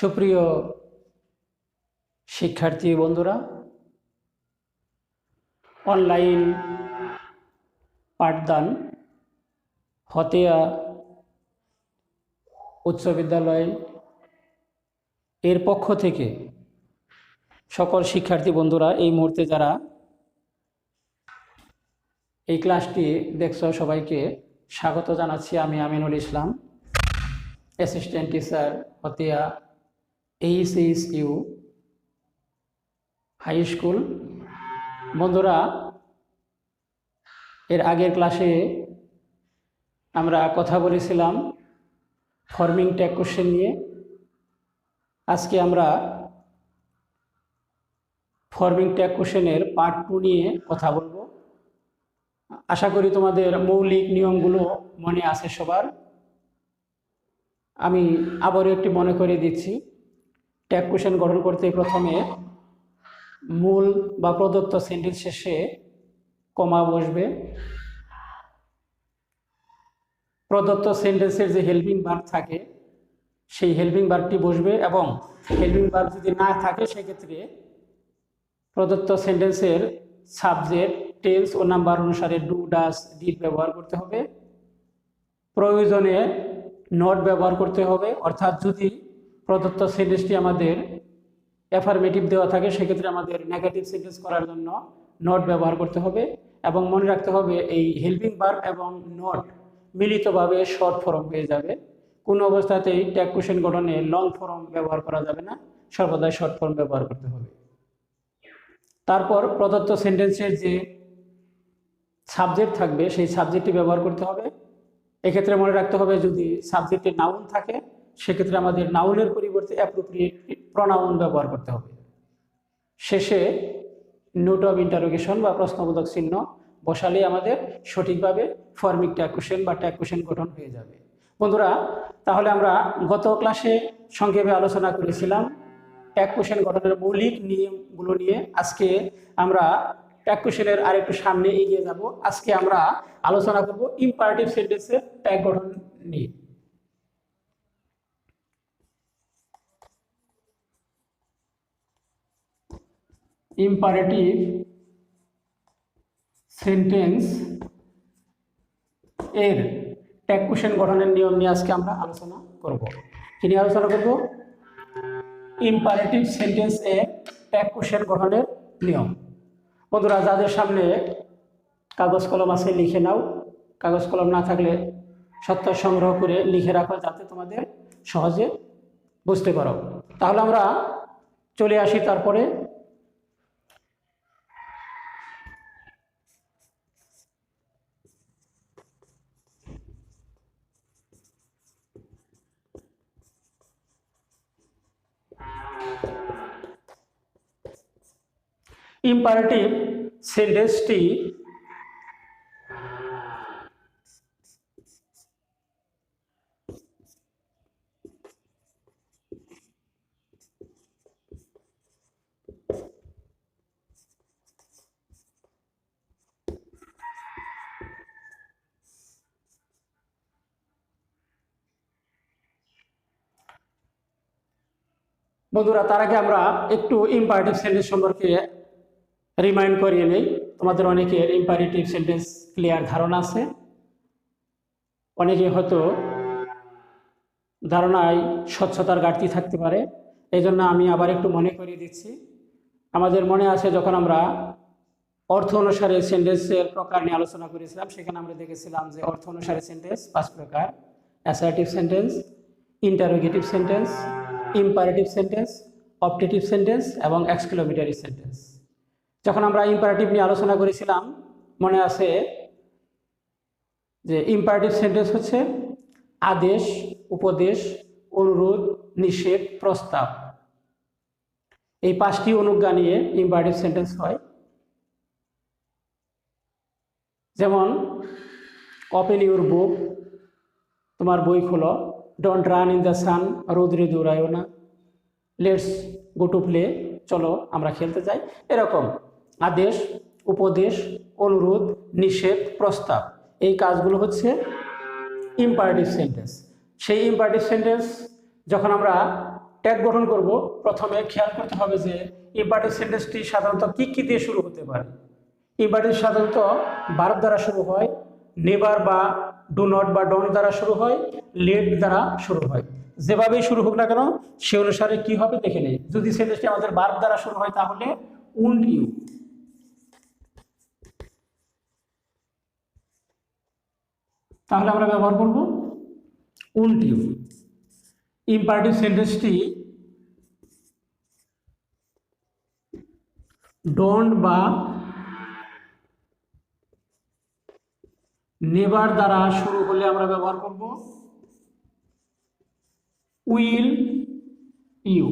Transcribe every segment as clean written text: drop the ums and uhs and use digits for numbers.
সুপ্রিয় শিক্ষার্থী বন্ধুরা, অনলাইন পাঠদান হতিয়া উচ্চ বিদ্যালয় এর পক্ষ থেকে সকল শিক্ষার্থী বন্ধুরা এই মুহূর্তে যারা এই ক্লাসটি দেখছো সবাইকে স্বাগত জানাচ্ছি। আমি Aminul Islam, assistant teacher Hatiya HSU high school. বন্ধুরা, এর আগের ক্লাসে আমরা কথা বলেছিলাম ফর্মিং ট্যাগ কোশ্চেন নিয়ে। আজকে আমরা ফর্মিং ট্যাগ কোশ্চেনের পার্ট 2 নিয়ে কথা বলবো। আশা করি তোমাদের মৌলিক নিয়মগুলো মনে আছে সবার। আমি আবারও একটি মনে করে দিচ্ছি। ট্যাগ কোশ্চেন গঠন করতে প্রথমে মূল বা প্রদত্ত সেন্টেন্স শেষে কমা বসবে। প্রদত্ত সেন্টেন্সের যে হেল্পিং ভার্ব থাকে সেই হেল্পিং ভার্বটি বসবে, এবং হেল্পিং ভার্ব যদি না থাকে সেক্ষেত্রে প্রদত্ত সেন্টেন্সের সাবজেক্ট, টেন্স ও নাম্বার অনুসারে ডু, ডাজ, ডিড ব্যবহার করতে হবে। প্রয়োজনে নট ব্যবহার করতে হবে, অর্থাৎ যদি প্রদত্ত সেন্টেন্সটি আমাদের অ্যাফার্মেটিভ দেওয়া থাকে সেক্ষেত্রে আমাদের নেগেটিভ সেন্টেন্স করার জন্য নট ব্যবহার করতে হবে। এবং মনে রাখতে হবে এই হেল্পিং ভার্ব এবং নট মিলিতভাবে শর্ট ফর্ম হয়ে যাবে। কোনো অবস্থাতেই ট্যাগ কোশ্চেন গঠনে লং ফর্ম ব্যবহার করা যাবে না, সর্বদাই শর্ট ফর্ম ব্যবহার করতে হবে। তারপর প্রদত্ত সেন্টেন্সের যে সাবজেক্ট থাকবে সেই সাবজেক্টটি ব্যবহার করতে হবে। এক্ষেত্রে মনে রাখতে হবে যদি সাবজেক্টে নাউন থাকে সেক্ষেত্রে আমাদের নাউনের পরিবর্তে অ্যাপ্রোপ্রিয়েট প্রনাউন ব্যবহার করতে হবে। শেষে নোট অফ ইন্টারোগেশন বা প্রশ্নবোধক চিহ্ন বসালে আমাদের সঠিকভাবে ফর্মিং ট্যাগ কোশ্চেন বা ট্যাগ কোশ্চেন গঠন হয়ে যাবে। বন্ধুরা, তাহলে আমরা গত ক্লাসে সংক্ষেপে আলোচনা করেছিলাম ট্যাগ কোশ্চেন গঠনের মৌলিক নিয়মগুলো নিয়ে। আজকে আমরা ট্যাগ কোশ্চেনের আরেকটু সামনে এগিয়ে যাব। আজকে আমরা আলোচনা করব ইম্পারেটিভ সেন্টেন্সের ট্যাগ গঠন নিয়ে। ইম্পারেটিভ সেন্টেন্স এর ট্যাগ কোশ্চেন গঠনের নিয়ম নিয়ে আজকে আমরা আলোচনা করব। কি নিয়ে আলোচনা করব? ইম্পারেটিভ সেন্টেন্স এর ট্যাগ কোশ্চেন গঠনের নিয়ম। বন্ধুরা, যাদের সামনে কাগজ কলম আছে লিখে নাও। কাগজ কলম না থাকলে সত্য সংগ্রহ করে লিখে রাখো যাতে তোমাদের সহজে বুঝতে পারো। তাহলে আমরা চলে আসি তারপরে ইম্পারেটিভ সেন্টেন্সটি বন্ধুরা, তার আগে আমরা একটু ইম্পারেটিভ সেন্টেন্স সম্পর্কে রিমাইন্ড করিয়ে নেই। তোমাদের অনেকের ইম্পারেটিভ সেন্টেন্স ক্লিয়ার ধারণা আছে, অনেকে হয়তো ধারণায় স্বচ্ছতার ঘাটতি থাকতে পারে। এই জন্য আমি আবার একটু মনে করিয়ে দিচ্ছি। আমাদের মনে আছে যখন আমরা অর্থ অনুসারে সেন্টেন্সের প্রকার নিয়ে আলোচনা করেছিলাম, সেখানে আমরা দেখেছিলাম যে অর্থ অনুসারে সেন্টেন্স 5 প্রকার: assertive sentence, interrogative sentence, imperative sentence, optative sentence এবং এক্সক্লেমেটরি সেন্টেন্স। যখন আমরা ইম্পারেটিভ নিয়ে আলোচনা করেছিলাম মনে আছে যে ইম্পারেটিভ সেন্টেন্স হচ্ছে আদেশ, উপদেশ, অনুরোধ, নিষেধ, প্রস্তাব, এই 5টি অনুজ্ঞা নিয়ে ইম্পারেটিভ সেন্টেন্স হয়। যেমন ওপেন ইউর বুক, তোমার বই খোলো। Don't run in the sun, রোদ্রে দৌড়ায়ও না। লেটস গো টু প্লে, চলো আমরা খেলতে যাই। এরকম আদেশ, উপদেশ, অনুরোধ, নিষেধ, প্রস্তাব, এই কাজগুলো হচ্ছে ইম্পারেটিভ সেন্টেন্স। সেই ইম্পারেটিভ সেন্টেন্স যখন আমরা ট্যাগ গঠন করব, প্রথমে খেয়াল করতে হবে যে ইম্পারেটিভ সেন্টেন্সটি সাধারণত কি দিয়ে শুরু হতে পারে। ইম্পারেটিভ সাধারণত ভার্ব দ্বারা শুরু হয়, নেভার বা ডু নট বা ডোন্ট দ্বারা শুরু হয়, লেট দ্বারা শুরু হয়। যেভাবেই শুরু হোক না কেন সে অনুসারে কি হবে দেখে নেই। যদি সেন্টেন্সটি আমাদের ভার্ব দ্বারা শুরু হয় তাহলে উন্ড ইউ, তাহলে আমরা ব্যবহার করব উন্ড ইউ। ইম্পারেটিভ সেন্টেন্সটি ডোন্ট বা নেভার দ্বারা শুরু হলে আমরা ব্যবহার করব উইল ইউ।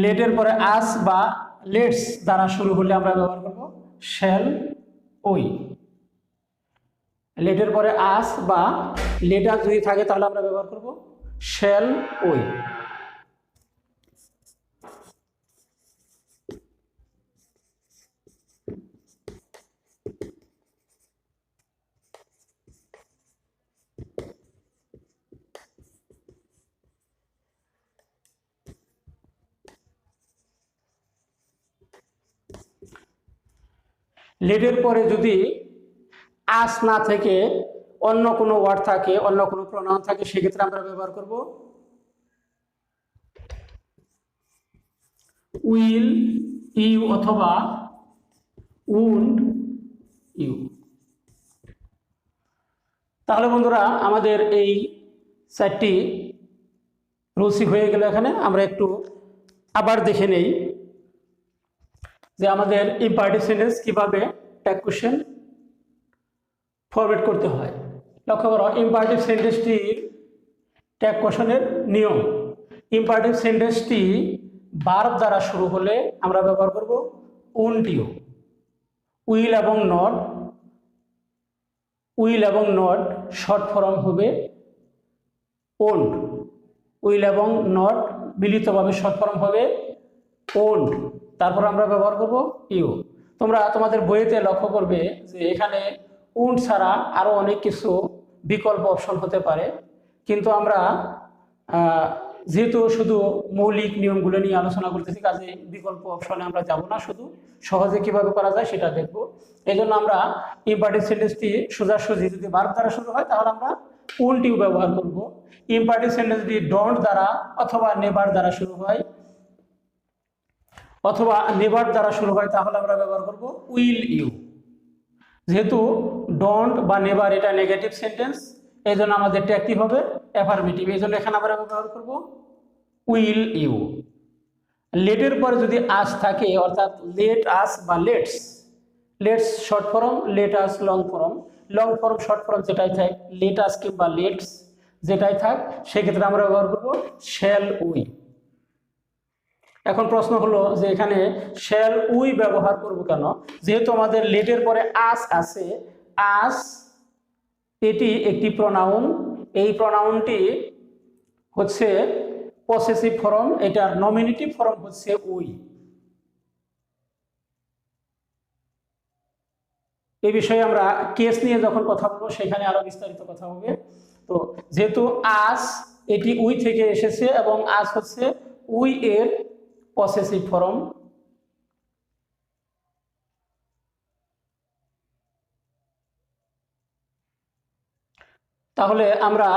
লেটের পরে আস বা লেটস দ্বারা শুরু হলে আমরা ব্যবহার করব শ্যাল ওই। লেটের পরে আস বা লেটার যদি থাকে তাহলে আমরা ব্যবহার করব শ্যাল ওই। লেটের পরে যদি আস না থেকে অন্য কোনো ওয়ার্ড থাকে, অন্য কোনো প্রনাউন থাকে, সেক্ষেত্রে আমরা ব্যবহার করব উইল ইউ অথবা উন্ড ইউ। তাহলে বন্ধুরা আমাদের এই 4টি রুলসই হয়ে গেল। এখানে আমরা একটু আবার দেখে নেই যে আমাদের ইম্পারেটিভ সেন্টেন্স কিভাবে ট্যাগ কোশ্চেন ফরম্যাট করতে হয়। লক্ষ্য করো ইম্পারেটিভ সেন্টেন্সটির ট্যাগ কোশ্চেনের নিয়ম। ইম্পারেটিভ সেন্টেন্সটি ভার্ব দ্বারা শুরু হলে আমরা ব্যবহার করব উন্ড ইউ। উইল এবং নট শর্ট ফর্ম হবে ওন্ড। উইল এবং নট মিলিতভাবে শর্ট ফর্ম হবে ওন্ড। তারপর আমরা ব্যবহার করব ইউ। তোমরা তোমাদের বইতে লক্ষ্য করবে যে এখানে উন্ড ছাড়া আরও অনেক কিছু বিকল্প অপশন হতে পারে, কিন্তু আমরা যেহেতু শুধু মৌলিক নিয়মগুলো নিয়ে আলোচনা করতেছি, কাজে বিকল্প অপশনে আমরা যাব না, শুধু সহজে কিভাবে করা যায় সেটা দেখব। এই জন্য আমরা ইম্পারেটিভ সেন্টেন্সটি সোজাসুজি যদি ভার্ব দ্বারা শুরু হয় তাহলে আমরা উন্ড ইউ ব্যবহার করব। ইম্পারেটিভ সেন্টেন্সটি ডোন্ট দ্বারা অথবা নেভার দ্বারা শুরু হয় তাহলে আমরা ব্যবহার করব উইল ইউ। যেহেতু ডোন্ট বা নেভার এটা নেগেটিভ সেন্টেন্স, এই জন্য আমাদের ট্যাগটি হবে অ্যাফার্মেটিভ, এই জন্য এখানে আমরা ব্যবহার করব উইল ইউ। লেটের পরে যদি আস থাকে, অর্থাৎ লেট আস বা let's short form, let us long form, short form যেটাই থাক, লেট আস কিংবা লেটস যেটাই থাক, সেক্ষেত্রে আমরা ব্যবহার করব শ্যাল উই। এখন প্রশ্ন হলো যে এখানে শ্যাল উই ব্যবহার করব কেন? যেহেতু আমাদের লেটের পরে আস আছে, আস এটি একটি প্রনাউন, এই প্রনাউনটি হচ্ছে পসেসিভ ফর্ম, এটার নমিনেটিভ ফর্ম হচ্ছে উই। এই বিষয়ে আমরা কেস নিয়ে যখন কথা বলবো সেখানে আরো বিস্তারিত কথা হবে। তো যেহেতু আস এটি উই থেকে এসেছে এবং আস হচ্ছে উই এর পসেসিভ ফর্ম, তাহলে আমরা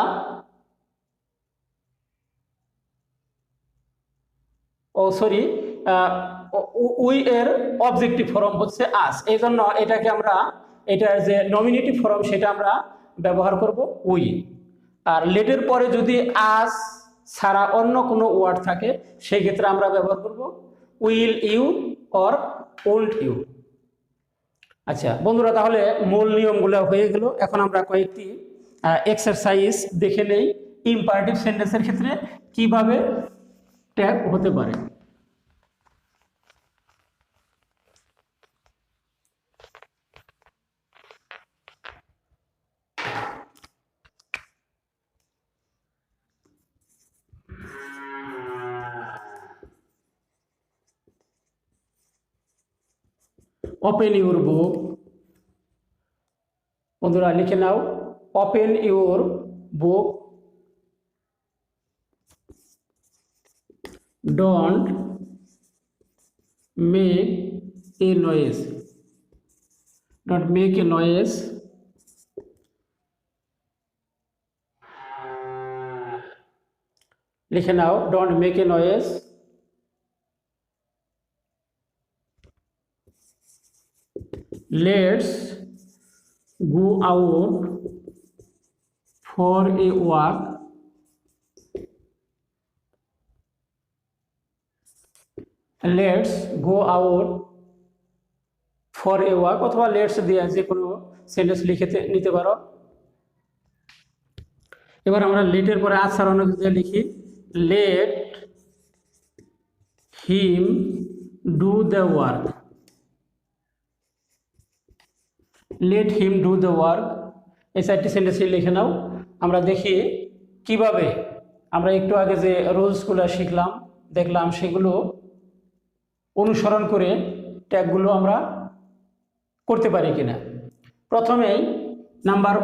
উই এর অবজেক্টিভ ফর্ম হচ্ছে আস, এই জন্য এটাকে আমরা, এটার যে নমিনেটিভ ফর্ম সেটা আমরা ব্যবহার করব উই। আর লেটের পরে যদি আস ছাড়া অন্য কোনো ওয়ার্ড থাকে সেই ক্ষেত্রে আমরা ব্যবহার করব will you or won't you. আচ্ছা বন্ধুরা, তাহলে মূল নিয়মগুলো হয়ে গেল। এখন আমরা কয়েকটি এক্সারসাইজ দেখে নেই ইম্পারেটিভ সেন্টেন্সের ক্ষেত্রে কিভাবে ট্যাগ হতে পারে। Open your book. বন্ধুরা লিখে নাও, open your book, don't make a noise, don't make a noise, লিখে নাও, don't make a noise, let's go out for a walk, let's go out for a walk, অথবা let's দিয়ে যে কোনো sentence লিখে নিতে পারো। এবার আমরা লেটের পরে আজ সারানো দিয়ে লিখি, let him do the work, let him do the work. এই চারটি সেন্টেন্সই লিখে নাও। আমরা দেখি কিভাবে আমরা একটু আগে যে রুলসগুলো শিখলাম দেখলাম সেগুলো অনুসরণ করে ট্যাগগুলো আমরা করতে পারি কিনা। প্রথমেই নাম্বার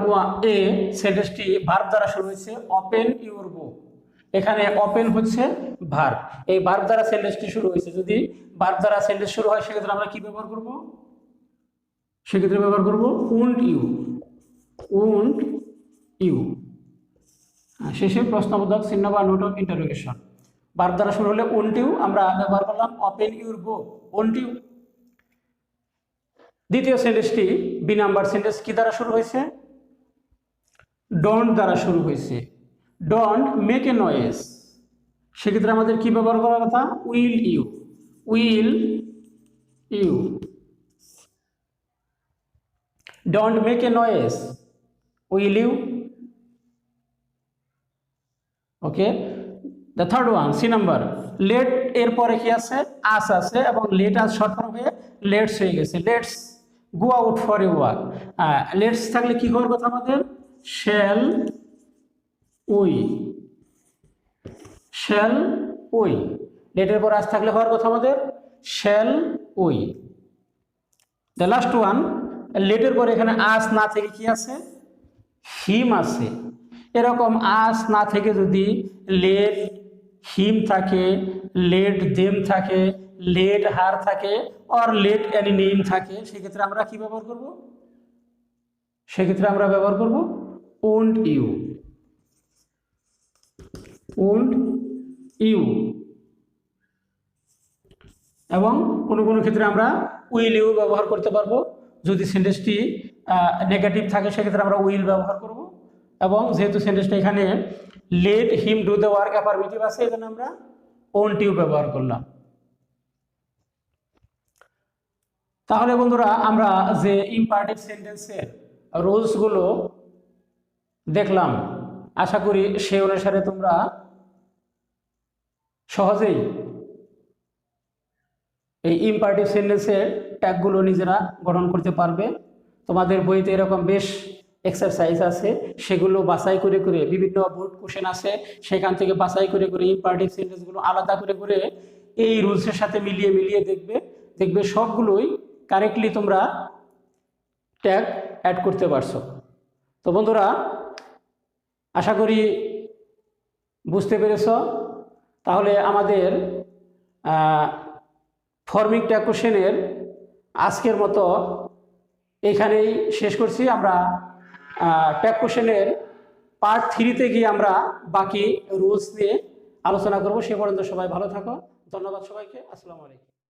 এ সেন্টেন্সটি ভার্ব দ্বারা শুরু হয়েছে, ওপেন ইউর বুক। এখানে ওপেন হচ্ছে ভার্ব, এই ভার্ব দ্বারা সেন্টেন্সটি শুরু হয়েছে। যদি ভার্ব দ্বারা সেন্টেন্স শুরু হয় সেক্ষেত্রে আমরা কি ব্যবহার করব? সেক্ষেত্রে ব্যবহার করব উন্ট ইউ, উন্ট ইউ। শেষে প্রশ্নবোধক চিহ্ন বা নোট অফ ইন্টারোগেশন। ভার্ব দ্বারা শুরু হলে উন্ট ইউ, আমরা ব্যবহার করলাম open your book, won't you. দ্বিতীয় সেন্টেন্সটি বি নাম্বার সেন্টেন্স কি দ্বারা শুরু হয়েছে? ডোন্ট দ্বারা শুরু হয়েছে, ডোন্ট মেক এ নয়েজ। সেক্ষেত্রে আমাদের কি ব্যবহার করার কথা? Will you, will you. Don't make a noise, will you. Okay, the third one see number, let এর পরে কি আছে? আস আছে, এবং লেট আস শর্ট ফর্ম হয়ে লেটস হয়ে গেছে। Let's go out for a walk. Let's থাকলে কি হওয়ার কথা আমাদের? Shall we, shall we. লেটের পর আস থাকলে হওয়ার কথা আমাদের shall we. The last one, লেটের পরে এখানে আস না থেকে কি আছে? হিম আছে। এরকম আস না থেকে যদি লেট হিম থাকে, লেট দেম থাকে, লেট হার থাকে, অর লেট এনি নেম থাকে, সেক্ষেত্রে আমরা কি ব্যবহার করব? সেক্ষেত্রে আমরা ব্যবহার করব উন্ট ইউ, উন্ট ইউ। এবং কোনো কোনো ক্ষেত্রে আমরা উইল ইউ ব্যবহার করতে পারবো। যদি সেন্টেন্সটি নেগেটিভ থাকে সেক্ষেত্রে আমরা উইল ব্যবহার করব। এবং যেহেতু সেন্টেন্সটা এখানে let him do the work affirmative আছে, এই জন্য আমরা ওন্ট ইউ ব্যবহার করলাম। তাহলে বন্ধুরা আমরা যে ইম্পারেটিভ সেন্টেন্সের রুলসগুলো দেখলাম, আশা করি সেই অনুসারে তোমরা সহজেই এই ইম্পারেটিভ সেন্টেন্সের ট্যাগগুলো নিজেরা গঠন করতে পারবে। তোমাদের বইতে এরকম বেশ এক্সারসাইজ আছে, সেগুলো বাছাই করে করে, বিভিন্ন বোর্ড কোশ্চেন আছে সেখান থেকে বাছাই করে করে ইম্পারেটিভ সেন্টেন্সগুলো আলাদা করে করে এই রুলসের সাথে মিলিয়ে মিলিয়ে দেখবে সবগুলোই কারেক্টলি তোমরা ট্যাগ অ্যাড করতে পারছো। তো বন্ধুরা আশা করি বুঝতে পেরেছ। তাহলে আমাদের ফর্মিং ট্যাগ কোশ্চেনের আজকের মতো এইখানেই শেষ করছি। আমরা ট্যাগ কোশ্চেনের পার্ট 3-তে গিয়ে আমরা বাকি রুলস নিয়ে আলোচনা করব। সে পর্যন্ত সবাই ভালো থাকো। ধন্যবাদ সবাইকে। আসসালামু আলাইকুম।